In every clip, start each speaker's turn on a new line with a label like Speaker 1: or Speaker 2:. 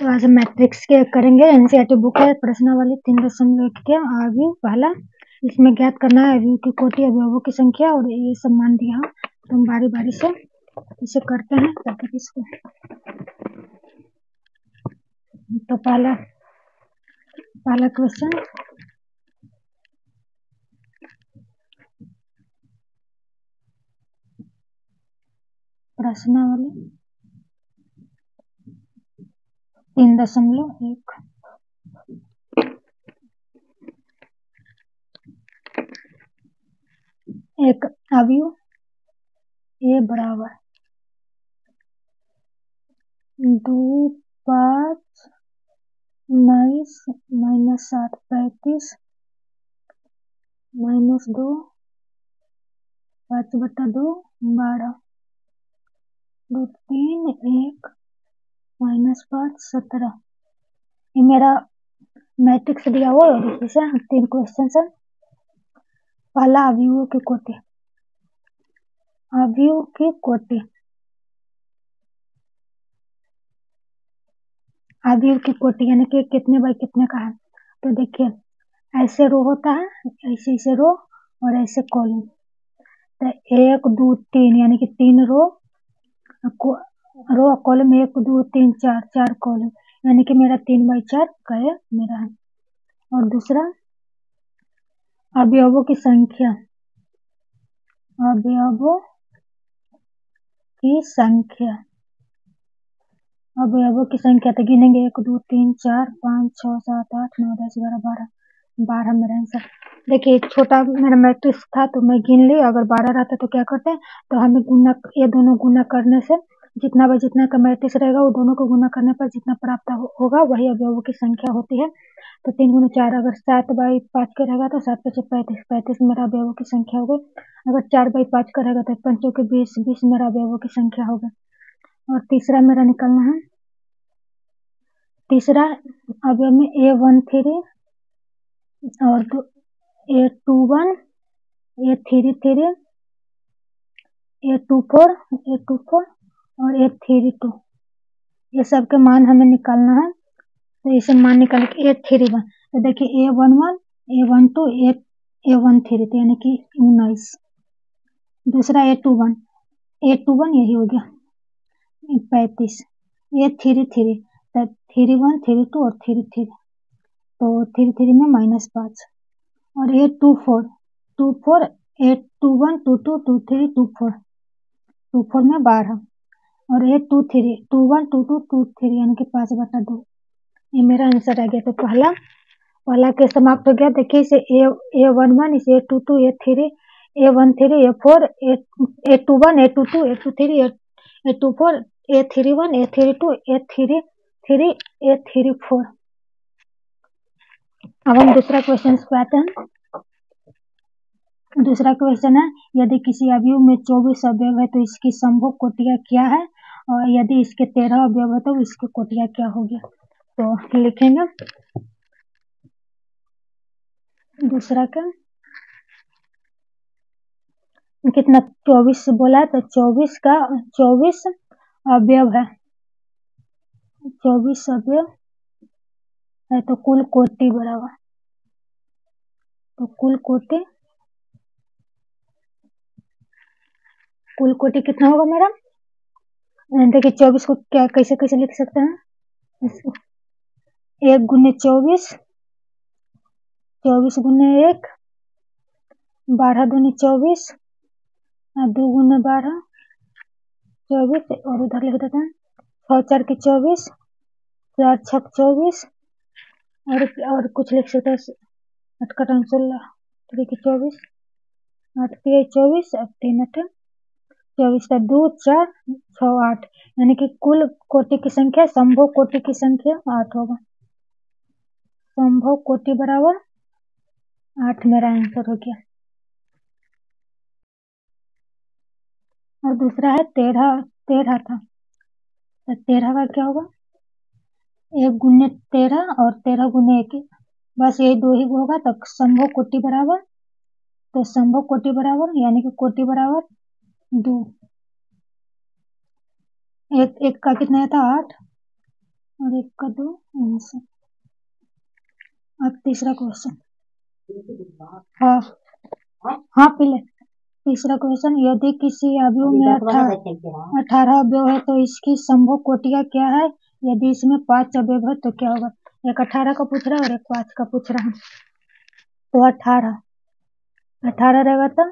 Speaker 1: तो आज हम मैट्रिक्स के करेंगे। एनसीईआरटी बुक है प्रश्नावली 3.1 के आव्यूह पहला। इसमें ज्ञात करना है अव्यूह की कोटि, अवयवों की संख्या और ये सब मान दिया हो। तो हम बारी बारी से इसे करते हैं तब तक इसको। तो पहला क्वेश्चन, प्रश्नावली 3.1। एक अवयव ए बराबर 2, 5, 19, -7, 35, -2, 5/2, 12, 2, 3, 1, -5, 17। ये मेरा मैट्रिक्स दिया हुआ है। इससे 3 क्वेश्चन है। पहला अवयवों की कोटि, अवयव की कोटि, अवयव की कोटि यानी कि कितने बाई कितने का है। तो देखिए ऐसे रो होता है, ऐसे रो और ऐसे कॉलम। तो 1, 2, 3 यानी कि 3 रो कॉलम, 1, 2, 3, 4 कॉलम यानी कि मेरा 3/4 का ये मेरा है। और दूसरा अवयवों की संख्या, अवयवों की संख्या, अवयवों की संख्या तो गिनेंगे 1, 2, 3, 4, 5, 6, 7, 8, 9, 10, 11, 12 मेरा आंसर। देखिए छोटा मेरा मैट्रिक्स था तो मैं गिन ली। अगर 12 रहता तो क्या करते हैं, तो हमें गुना, ये दोनों गुना करने से जितना बाई जितना का मैट्रिक्स रहेगा वो दोनों को गुना करने पर जितना प्राप्त होगा वही अवयवों की संख्या होती है। तो 3 गुना 4, अगर 7/5 का रहेगा तो 7 × 5 = 35 मेरा अवयवों की संख्या हो गई। अगर 4/5 का रहेगा तो 5 × 20 20 मेरा अवयवों की संख्या हो गई। और तीसरा मेरा निकलना है, तीसरा अवयव में A13 और A21, A33, A24 और A32, ये सब के मान हमें निकालना है। तो इसे मान निकाल के A31, तो देखिए A11, A12, A13 तो यानी कि 19। दूसरा A21 यही हो गया 35। A33 तो 31, 32 और 33, तो 33 में -5। और A24 A21, 22, 23, 24 में 12। और A23 21, 22, 23 यानी कि 5/2। ये मेरा आंसर आ गया। तो पहला के समाप्त हो गया। देखिए इसे A11, इसे A22, A3, A13, A4, A21, A22, A23, A24, A31, A32, A33, A34। अब हम दूसरा क्वेश्चन पे आते हैं। दूसरा क्वेश्चन है, यदि किसी अवयव में 24 अवयव है तो इसकी संभव कोटियां क्या है, और यदि इसके 13 अवयव है तो इसकी कोटियां क्या होगी। तो लिखेंगे दूसरा का कितना 24 बोला है, तो 24 अवयव है, 24 अवयव है तो कुल कोटि बराबर, तो कुल कोटि कितना होगा मेरा। देखिए 24 को क्या कैसे लिख सकते हैं, 1 × 24, 24 × 1, 12 दूनी 24, 2 × 12, 24 और उधर लिख देते हैं 6 × 4 = 24, 4 × 6 = 24 और कुछ लिख सकते हैं 8 × 8 = 16, 3 × 24, 8 × 3 = 24 और 3 × 8 = 24, 2 4 6 8 यानी कि कुल कोटि की संख्या, संभव कोटि की संख्या 8 होगा। संभव कोटि बराबर 8 मेरा आंसर हो गया। और दूसरा है 13 था, तो 13 का क्या होगा, 1 × 13 और 13 × 1, बस यही दो ही होगा। तो संभव कोटि बराबर, तो संभव कोटि बराबर यानी कि कोटि बराबर 2। एक का कितना था 8, और 1 का 2 आंसर। अब तीसरा क्वेश्चन। हाँ हाँ पहले तीसरा क्वेश्चन, यदि किसी अवयव में 18 अवयव है तो इसकी संभव कोटियां क्या है? यदि इसमें 5 अवयव है तो क्या होगा? एक 18 का पूछ रहा है और एक 5 का पूछ रहा है। तो 18 रहेगा तो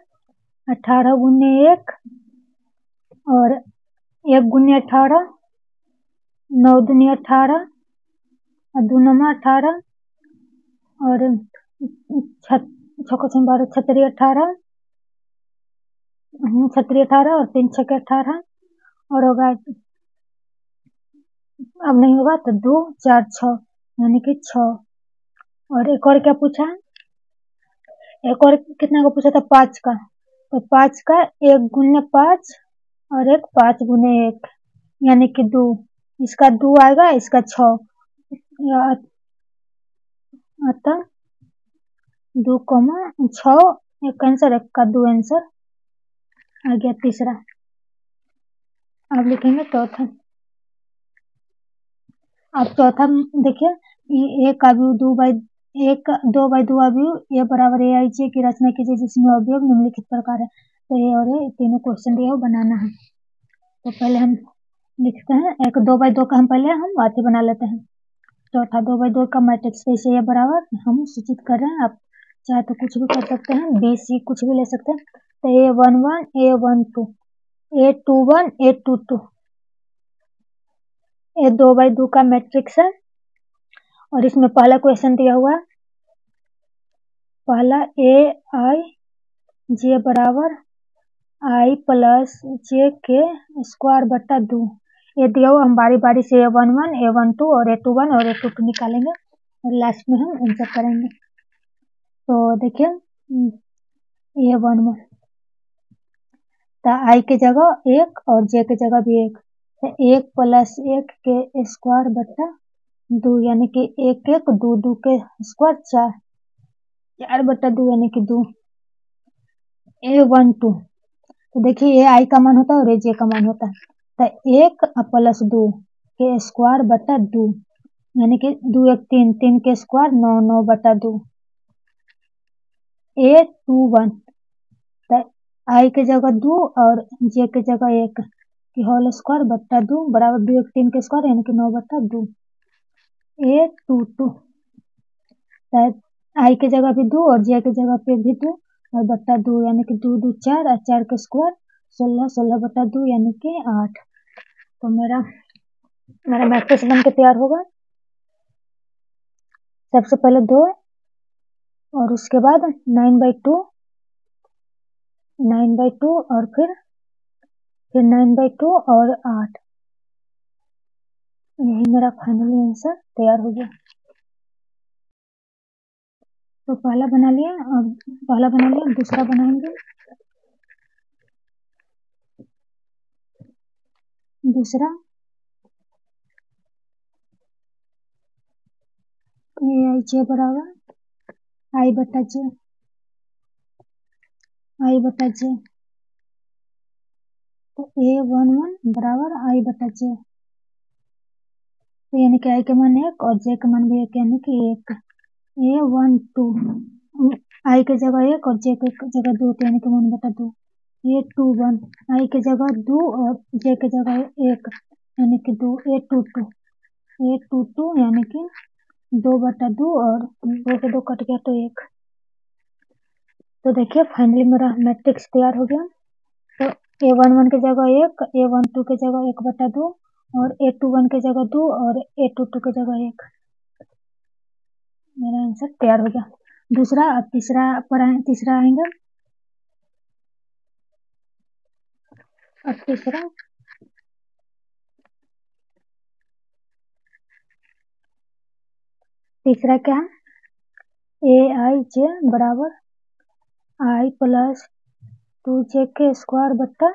Speaker 1: 18 गुने 1 और 1 गुने 18, 9 दूनी 18 और 2 9 18 और 12 छतरी 18 और 3 6 18 और होगा, अब नहीं होगा तो 2 4 6 यानी कि 6। और एक और क्या पूछा? एक और कितना का पूछा था? 5 का। तो 5 का 1 गुने 5 और एक 5 गुने 1 यानी कि 2। इसका 2 आएगा, इसका 6 अतः 2 6 एक आंसर, एक का 2 आंसर आ गया तीसरा। अब लिखेंगे चौथा। अब चौथा देखिए, एक अवयव 2 बाई 2 अवयव ए बराबर ए आई जे की रचना कीजिए जिसमें अवयव निम्नलिखित प्रकार है। तो ये और ये तीनों क्वेश्चन दिया बनाना है। तो पहले हम लिखते हैं, एक 2 बाई 2 का हम पहले हम आते बना लेते हैं। चौथा 2 बाई 2 का मैट्रिक्स जैसे ये बराबर हम सूचित कर रहे हैं, आप चाहे तो कुछ भी कर सकते हैं, बी सी कुछ भी ले सकते हैं। तो A11 A12 A21 A22 ये 2 बाई 2 का मैट्रिक्स है। और इसमें पहला क्वेश्चन दिया हुआ है, पहला ए आई जे बराबर आई प्लस जे के स्क्वायर बटा 2 ये दिया हुआ। हम बारी बारी से A11 A12 और A21 और A22 निकालेंगे और लास्ट में हम आंसर करेंगे। तो देखिए A11 तो आई की जगह 1 और जे की जगह भी 1, तो 1 प्लस 1 के स्क्वायर बटा 2 यानी कि 1 1 2 2 के स्क्वायर 4 4 बटा 2 यानी कि 2। A12 तो देखिए ये आई का मान होता है और ये जे का मान होता है। तो 1 प्लस 2 के स्क्वायर बटा 2 यानी कि 2 1 3 3 के स्क्वायर 9 9 बटा 2। A21 तो आई की जगह 2 और जे की जगह 1 की होल स्क्वायर बटा 2 बराबर 2 1 3 के स्क्वायर यानी कि 9 बटा 2। A22 तो आई की जगह भी 2 और जे की जगह पे भी 2 और बटा 2 यानी कि 2 2 4 और 4 के स्क्वायर 16 16 बटा 2 यानी कि 8। तो मेरा मैट्रिक्स बन के तैयार होगा। सबसे पहले 2 और उसके बाद 9/2 9/2 और फिर 9/2 और 8। यही मेरा फाइनली आंसर तैयार हो गया। तो पहला बना लिया, अब पहला बना लिया, दूसरा बनाएंगे। दूसरा आई जे बराबर आई बटा जे तो A11 बराबर आई बटा जे, तो यानी कि आई का मान 1 और जे का मान भी 1 यानी कि 1। A12 आई की जगह 1 और जे की जगह 2 यानी कि 1 बटा 2। A21 आई की जगह 2 और जे की जगह 1 यानी कि 2। A22 यानी कि 2 बटा 2 और 2 से 2 कट गया तो 1। तो देखिए फाइनली मेरा मैट्रिक्स तैयार हो गया। तो A11 की जगह 1, A12 की जगह 1 बटा 2 और A21 की जगह 2 और A22 की जगह 1। मेरा आंसर तैयार हो गया। दूसरा, अब तीसरा आएंगे। अब तीसरा क्या है? ए आई जे बराबर आई प्लस 2 जे के स्क्वायर बटा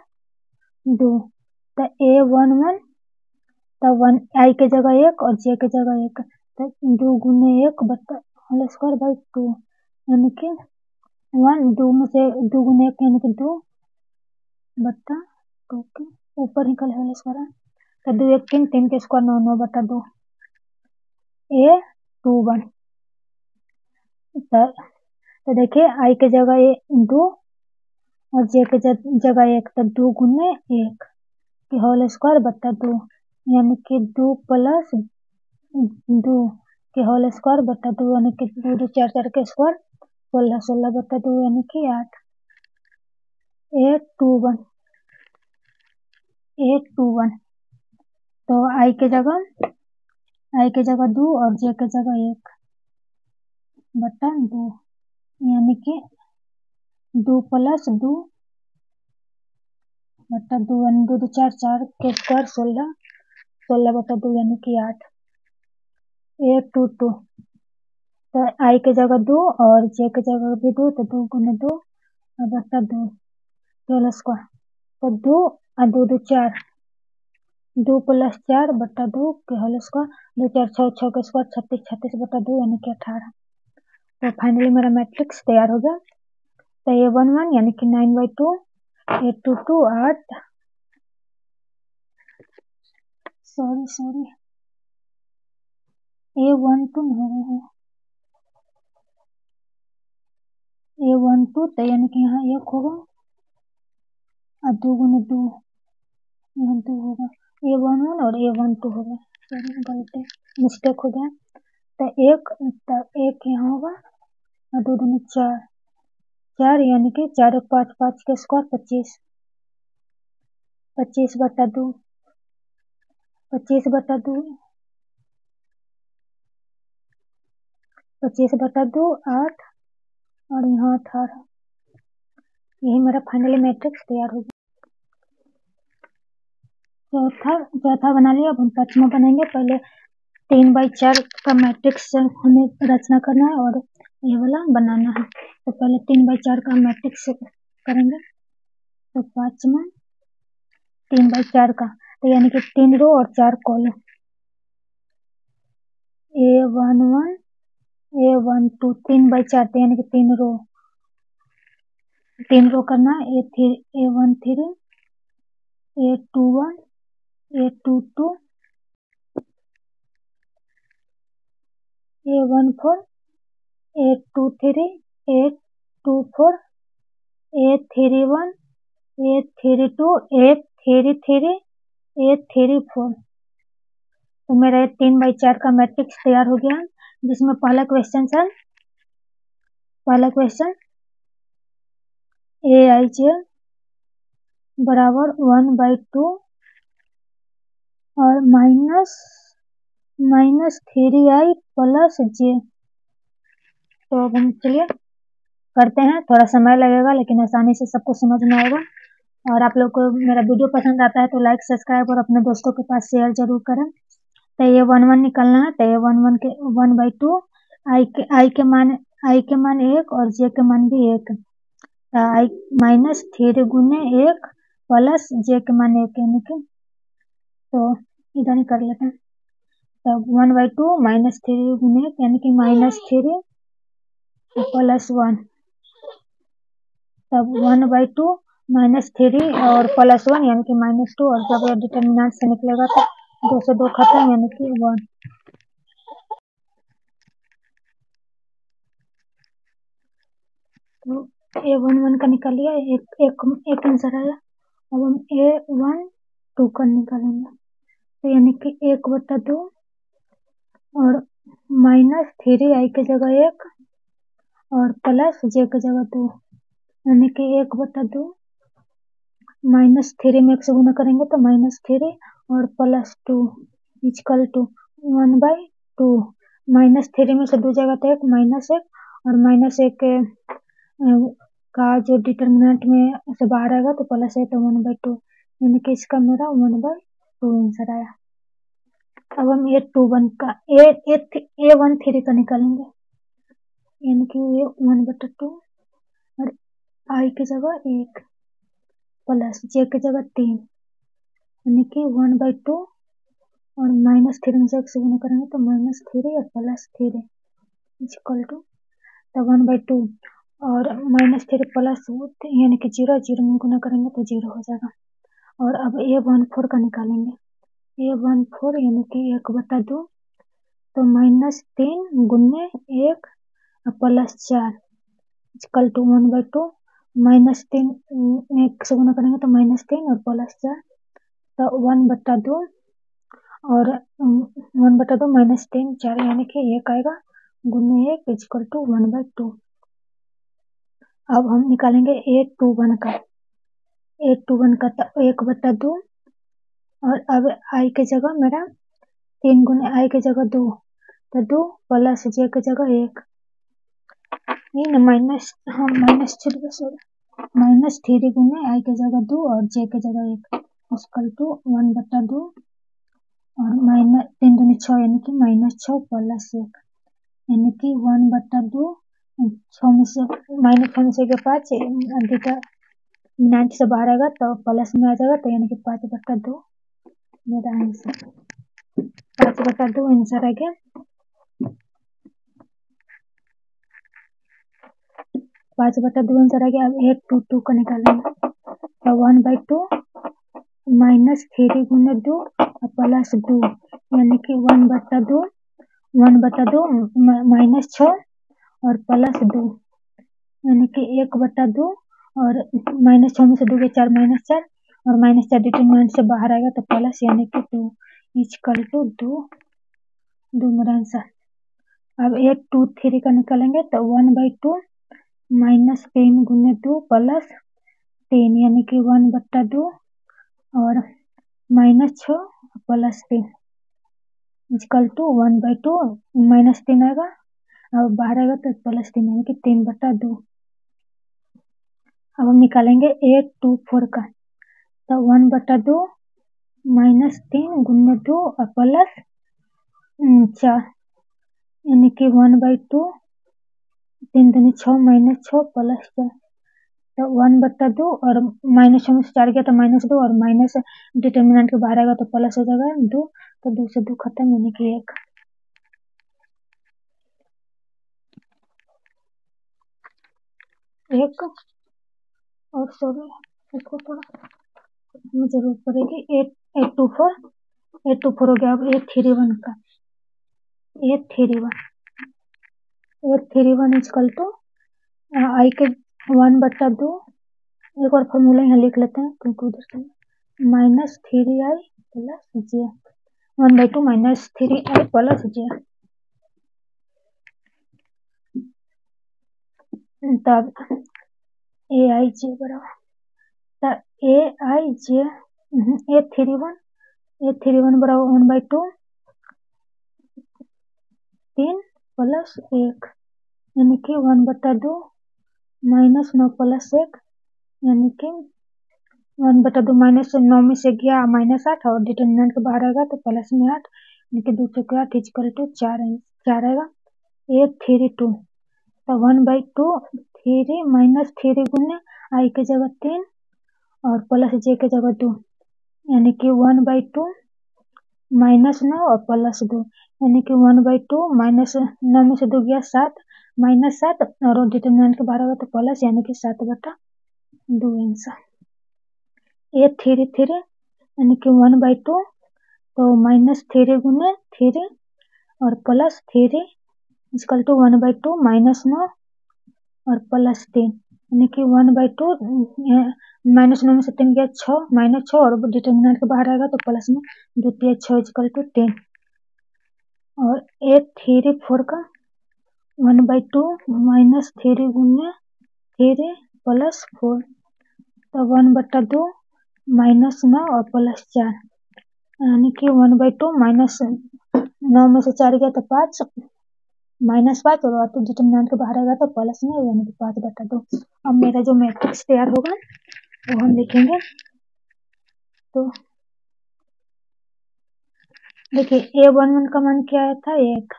Speaker 1: 2। तो A11 तो 1 आई की जगह 1 और जे की जगह 1 तो 2 गुने 1 बटा होल स्क्वायर बाई 2 यानी कि 1 2 में से 2 गुने 1 यानी कि 2 बटा 2 के ऊपर निकल होल स्क्वायर तो 2 1 3 3 के स्क्वायर 9 9 बटा 2। A21। तो देखिए I के जगह 2 और J के जगह 1, तो 2 गुने 1 के होल स्क्वायर बट्टा 2, यानी कि 2 प्लस 2 के होल स्क्वायर बट्टा 2, यानी कि 2 2 4 4 के स्क्वायर 16 16 बट्टा 2, यानी कि 8। A21 तो I के जगह 2 और J के जगह 1 बट्टा 2, यानी कि 2 प्लस 2 बट्टा 2, यानी 2 2 4 4 के स्क्वायर 16 16 बट्टा 2, यानी कि 8। A22 तो I के जगह 2 और J के जगह भी 2, तो 2 गुने 2 और बट्टा 2 होल स्क्वायर, तो 2 और 2 2 4, 2 प्लस 4 बट्टा 2 के होल स्क्वायर, 2 4 6 6 के स्क्वायर 36 36 बट्टा 2, यानी कि 18। तो फाइनली मेरा मैट्रिक्स तैयार हो गया। तो A11 यानी कि 9/2, A22 8, सॉरी A12 नहीं हो गया, A12 तो यानी कि यहाँ 1 होगा और 2 गुने 2 यहाँ 2 होगा, A11 और A12 होगा, सॉरी गलती मिस्टेक हो गया। तो 1 यहाँ होगा और 2 दूनी 4 4, यानी कि 4 1 5 5 के स्क्वायर 25 25 बट्टा 2 25 बट्टा 2 25 बट्टा 2 8 और यहाँ 18। यही मेरा फाइनली मैट्रिक्स तैयार हो गया। चौथा बना लिया। अब हम पांचवा बनाएंगे। पहले 3/4 का मैट्रिक्स हमें रचना करना है और ये वाला बनाना है। तो पहले 3/4 का मैट्रिक्स करेंगे। तो पांचवा 3/4 का, तो यानी कि 3 रो और 4 कॉलम, A11 A12 3/4, तो यानी कि 3 रो करना है। A13 A21 A22 A14 A23 A24 A31 A32 A33 A34। तो मेरा 3/4 का मैट्रिक्स तैयार हो गया, जिसमें पहला क्वेश्चन Aij बराबर 1/2 और -3i प्लस j। तो अब हम चलिए करते हैं। थोड़ा समय लगेगा लेकिन आसानी से सबको समझ में आएगा। और आप लोग को मेरा वीडियो पसंद आता है तो लाइक सब्सक्राइब और अपने दोस्तों के पास शेयर जरूर करें। तो ये 1 1 निकलना है। तो ये 1 के 1/2 i के मान 1 और j के मान भी 1, i -3 गुने 1 प्लस j के मान 1, यानी कि तो इधर ही कर लेते हैं। तो 1/2 -3 गुने 1 यानी कि -3 प्लस 1, तब 1/2 -3 और प्लस 1 यानी कि -2, और जब ये डिटर्मिनेंट से निकलेगा तो 2 से 2 खत्म, यानी कि 1। तो A11 का निकाल लिया, एक आंसर आया। अब हम A12 का निकालेंगे। तो यानी कि 1/2 और -3i के जगह 1 और प्लस j के जगह 2, यानी कि 1/2 -3 में 1 से गुना करेंगे तो -3 और प्लस 2 इक्वल टू 1/2। -3 में से 2 जाएगा तो 1 -1 और -1 का जो डिटर्मिनेंट में से बाहर आएगा तो प्लस है, तो 1/2, यानी कि इसका मेरा 1/2 आंसर आया। अब हम A13 का निकालेंगे, यानी कि ये 1/2 और i की जगह 1 प्लस j की जगह 3, यानी कि 1/2 और -3 में से 1 से गुना करेंगे तो -3 और प्लस 3 इक्वल टू, तो 1/2 और -3 प्लस यानी कि 0 0 में गुना करेंगे तो 0 हो जाएगा। और अब A14 का निकालेंगे। A14 यानी कि 1/2 तो -3 गुने 1 प्लस 4 इक्वल टू 1/2। -3 में 1 से गुना करेंगे तो -3 और प्लस 4 तो 1/2 और 1/2 -3 4 यानी कि 1 आएगा गुने 1 इक्वल टू 1/2। अब हम निकालेंगे A21 का। A21 का तो 1/2 और अब I के जगह मेरा 3 गुने I के जगह 2 तो 2 प्लस J के जगह 1 -3 गुने I के जगह 2 और J के जगह 1 इक्वल टू 1/2 और -3 दूनी 6 यानी कि -6 प्लस 1 यानी कि 1/2 6 में से -6 में 5 90 से बाहर आएगा तो प्लस में आ जाएगा तो यानी कि 5/2 मेरा आंसर 5/2 आंसर आ गया। 5/2 आंसर आ गया। अब 822 का निकालेंगे तो 1/2 -3 गुने 2 प्लस 2 यानी कि 1/2 -6 और प्लस 2 यानी कि 1/2 और -6 में से 2 गया 4 -4 और -4 डिटरमिनेंट से बाहर आएगा तो प्लस यानी कि 2 इक्वल टू 2 मेरा आंसर। अब 823 का निकालेंगे तो 1/2 -3 गुने 2 प्लस 3 यानी कि 1/2 और -6 प्लस 3 इक्वल टू 1/2 -3 आएगा अब बाहर आएगा तो प्लस 3 यानी कि 3/2। अब हम निकालेंगे 824 का तो 1/2 -3 गुने 2 और प्लस 4 यानी कि 1/2 3 दूनी 6 -6 प्लस 4 तो 1/2 और -6 में से 4 गया तो -2 और माइनस डिटर्मिनेंट के बाहर आएगा तो प्लस हो जाएगा 2 तो 2 से 2 खत्म यानी कि 1 और सॉरी इसको थोड़ा जरूरत पड़ेगी 824 हो गया। अब 831 का 831 इक्वल टू I के 1/2 एक और फॉर्मूला यहाँ लिख लेते हैं क्योंकि उधर से -3I plus J 1/2 -3I plus J तब AIJ बराबर तब AIJ 831 बराबर 1/2 3 प्लस 1 यानी कि 1/2 -9 प्लस 1 यानी कि 1/2 -9 में से गया -8 और डिटर्मिनेंट के बाहर आएगा तो प्लस में 8 यानी कि 2 चौके 8 इक्वल टू 4 आएगा 832 तो 1/2 3 गुने I के जगह 3 और प्लस J के जगह 2 यानी कि 1/2 -9 और प्लस 2 यानी कि 1/2 -9 में से 2 गया 7 -7 और डिटर्मिनेंट के बाहर आएगा तो प्लस यानी कि 7/2 आंसर। 833 यानी कि 1/2 तो -3 गुने 3 और प्लस 3 इक्वल टू 1/2 -9 और प्लस 3 यानी कि 1/2 -9 में से 3 गया 6 -6 और डिटर्मिनेंट के बाहर आएगा तो प्लस में 2 3 6 इक्वल टू 10 और 834 का 1/2 -3 गुने 3 प्लस 4 तो 1/2 -9 और प्लस 4 यानी कि 1/2 -9 में से 4 गया तो 5 -5 और तो डिटर्मिनेंट के बाहर आएगा तो प्लस में यानी कि 5/2। अब मेरा जो मैट्रिक्स तैयार होगा वो हम लिखेंगे तो देखिए A11 का मान क्या आया था 1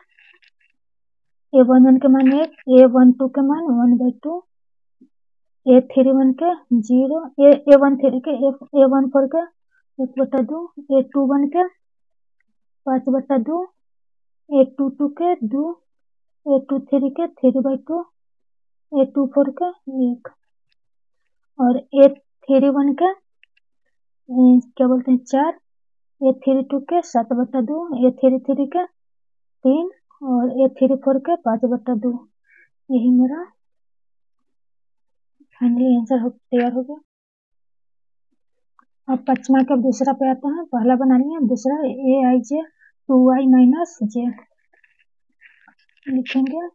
Speaker 1: A11 के मान 1 A12 के मान 1/2 A31 के 0 A13 के A14 के 1/2 A21 के 5/2 A22 के 2 A23 के 3/2 A24 के 1 और A31 के क्या बोलते हैं 4 A32 के 7/2 A33 के 3 और A3 4 के 5/2। यही मेरा फाइनली आंसर तैयार हो गया। अब पचमा के दूसरा पे आते हैं। पहला बना लिया, दूसरा AIJ 2y माइनस j लिखेंगे।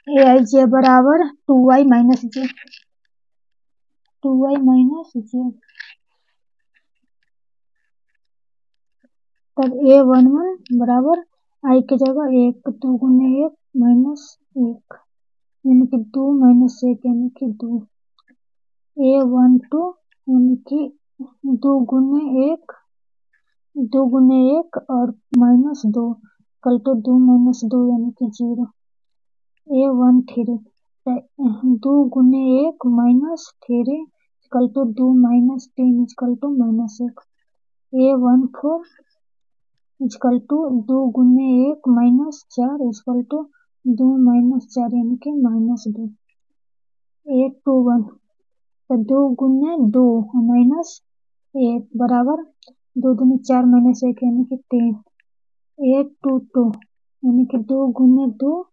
Speaker 1: AIJ बराबर 2y minus j, 2y minus j। तब A11 बराबर i की जगह 1 2 गुने 1 माइनस 1 यानी कि 2 माइनस 1 यानी कि 2। A12 यानी कि 2 गुने 1 और माइनस 2 कल तो 2 माइनस 2 यानी कि 0। A13 2 गुने 1 माइनस 3 कल तो 2 माइनस 3 कल तो माइनस 1। A14 इजकल टू 2 गुने 1 माइनस 4 इजकल टू 2 माइनस 4 यानी कि माइनस 2। A21 तो 2 गुने 2 माइनस 1 बराबर 2 दूनी 4 माइनस 1 यानी कि 3। A22 यानी कि 2 गुने 2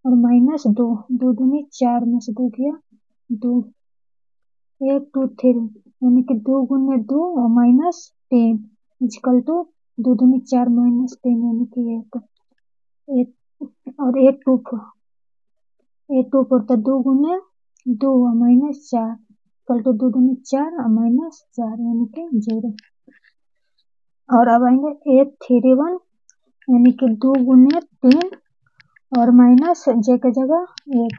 Speaker 1: और माइनस 2, 2 दूनी 4 में से 2 किया 2। A23 यानी कि 2 गुने 2 और माइनस 3 इजकल टू 2 दूनी 4 माइनस 3 यानी कि 1। और A24 तो 2 गुने 2 और माइनस 4 इजकल टू 2 दूनी 4 और माइनस 4 यानी कि 0। और अब आएंगे A31 यानी कि 2 गुने 3 और माइनस j की जगह 1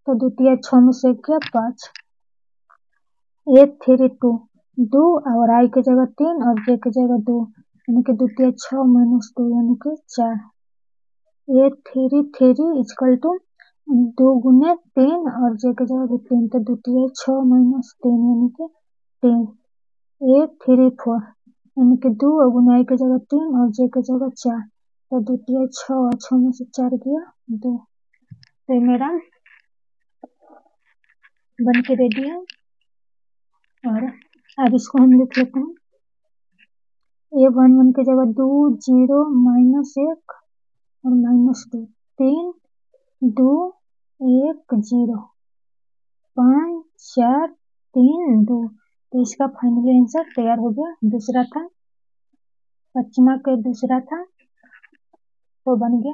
Speaker 1: तो द्वितीय 6 में से किया 5। A32 2 और i की जगह 3 और j की जगह 2 यानी कि द्वितीय 6 माइनस 2 यानी कि 4। A33 इजकल टू 2 गुने 3 और j की जगह 3 तो द्वितीय 6 माइनस 3 यानी कि 3। A34 यानी कि 2 गुने i की जगह 3 और j की जगह 4 तो द्वितीय 6 और 6 में से 4 गया 2। तो मेरा बन के रेडी है। और अब इसको हम लिख लेते हैं। A11 की जगह 2 0 माइनस 1 और माइनस 2 3 2 1 0 5 4 3 2। तो इसका फाइनली आंसर तैयार हो गया। दूसरा था पश्चिमा के दूसरा था तो बन गया।